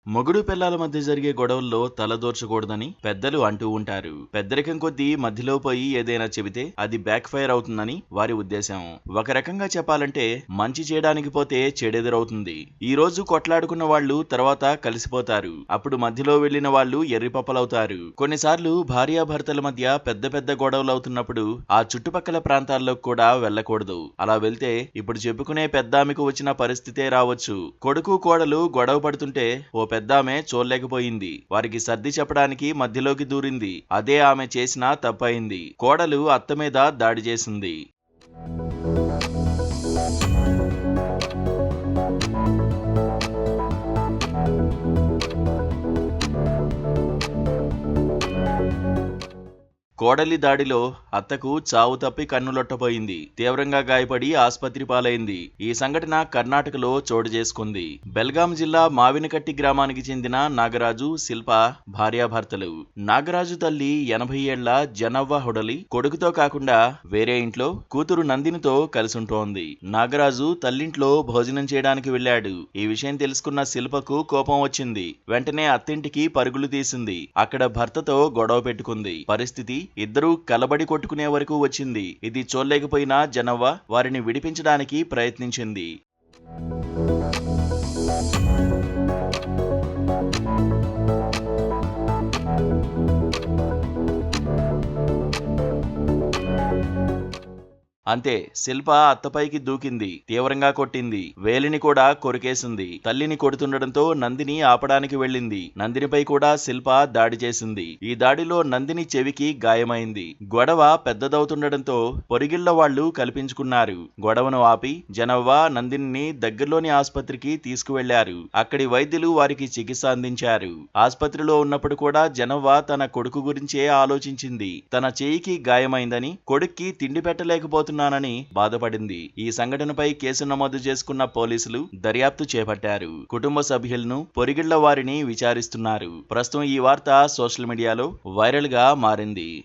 మొగుడు పెళ్లాల మధ్య జరిగే గొడవల్లో తలదూర్చకూడదని పెద్దలు అంటూ ఉంటారు. పెద్దరికం కొద్దీ మధ్యలో పోయి ఏదైనా చెబితే అది బ్యాక్ ఫైర్ అవుతుందని వారి ఉద్దేశం. ఒక రకంగా చెప్పాలంటే మంచి చేయడానికి పోతే చెడెదురవుతుంది. ఈ రోజు కొట్లాడుకున్న వాళ్ళు తర్వాత కలిసిపోతారు. అప్పుడు మధ్యలో వెళ్లిన వాళ్ళు ఎర్రిపప్పలవుతారు. కొన్నిసార్లు భార్యాభర్తల మధ్య పెద్ద పెద్ద గొడవలు అవుతున్నప్పుడు ఆ చుట్టుపక్కల ప్రాంతాల్లో కూడా వెళ్లకూడదు. అలా వెళ్తే ఇప్పుడు చెప్పుకునే పెద్దామెకు వచ్చిన పరిస్థితే రావచ్చు. కొడుకు కోడలు గొడవ పడుతుంటే ఓ పెద్దామె చూడలేకపోయింది. వారికి సర్ది చెప్పడానికి మధ్యలోకి దూరింది. అదే ఆమె చేసిన తప్పయింది. కోడలు అత్త మీద దాడి చేసింది. కోడలి దాడిలో అత్తకు చావు తప్పి కన్నులొట్టపోయింది. తీవ్రంగా గాయపడి ఆస్పత్రి పాలైంది. ఈ సంఘటన కర్ణాటకలో చోటు చేసుకుంది. బెల్గాం జిల్లా మావినకట్టి గ్రామానికి చెందిన నాగరాజు, శిల్ప భార్యాభర్తలు. నాగరాజు తల్లి 80 ఏళ్ల జనవ్వ హుడలి కొడుకుతో కాకుండా వేరే ఇంట్లో కూతురు నందినితో కలిసుంటోంది. నాగరాజు తల్లింట్లో భోజనం చేయడానికి వెళ్లాడు. ఈ విషయం తెలుసుకున్న శిల్పకు కోపం వచ్చింది. వెంటనే అత్తింటికి పరుగులు తీసింది. అక్కడ భర్తతో గొడవ పెట్టుకుంది. పరిస్థితి ఇద్దరూ కలబడి కొట్టుకునే వరకు వచ్చింది. ఇది చూడలేకపోయిన జనవ్వ వారిని విడిపించడానికి ప్రయత్నించింది. అంతే, శిల్ప అత్తపైకి దూకింది. తీవ్రంగా కొట్టింది. వేలిని కూడా కొరికేసింది. తల్లిని కొడుతుండటంతో నందిని ఆపడానికి వెళ్ళింది. నందినిపై కూడా శిల్ప దాడి చేసింది. ఈ దాడిలో నందిని చెవికి గాయమైంది. గొడవ పెద్దదవుతుండటంతో పొరిగిళ్ల వాళ్లు కల్పించుకున్నారు. గొడవను ఆపి జనవ్వ నందిని దగ్గరలోని ఆస్పత్రికి తీసుకువెళ్లారు. అక్కడి వైద్యులు వారికి చికిత్స అందించారు. ఆస్పత్రిలో ఉన్నప్పుడు కూడా జనవ్వ తన కొడుకు గురించే ఆలోచించింది. తన చేయికి గాయమైందని, కొడుక్కి తిండి పెట్టలేకపోతున్న బాధపడింది. ఈ సంఘటనపై కేసు నమోదు చేసుకున్న పోలీసులు దర్యాప్తు చేపట్టారు. కుటుంబ సభ్యులను, పొరిగిళ్ల వారిని విచారిస్తున్నారు. ప్రస్తుతం ఈ వార్త సోషల్ మీడియాలో వైరల్ గా మారింది.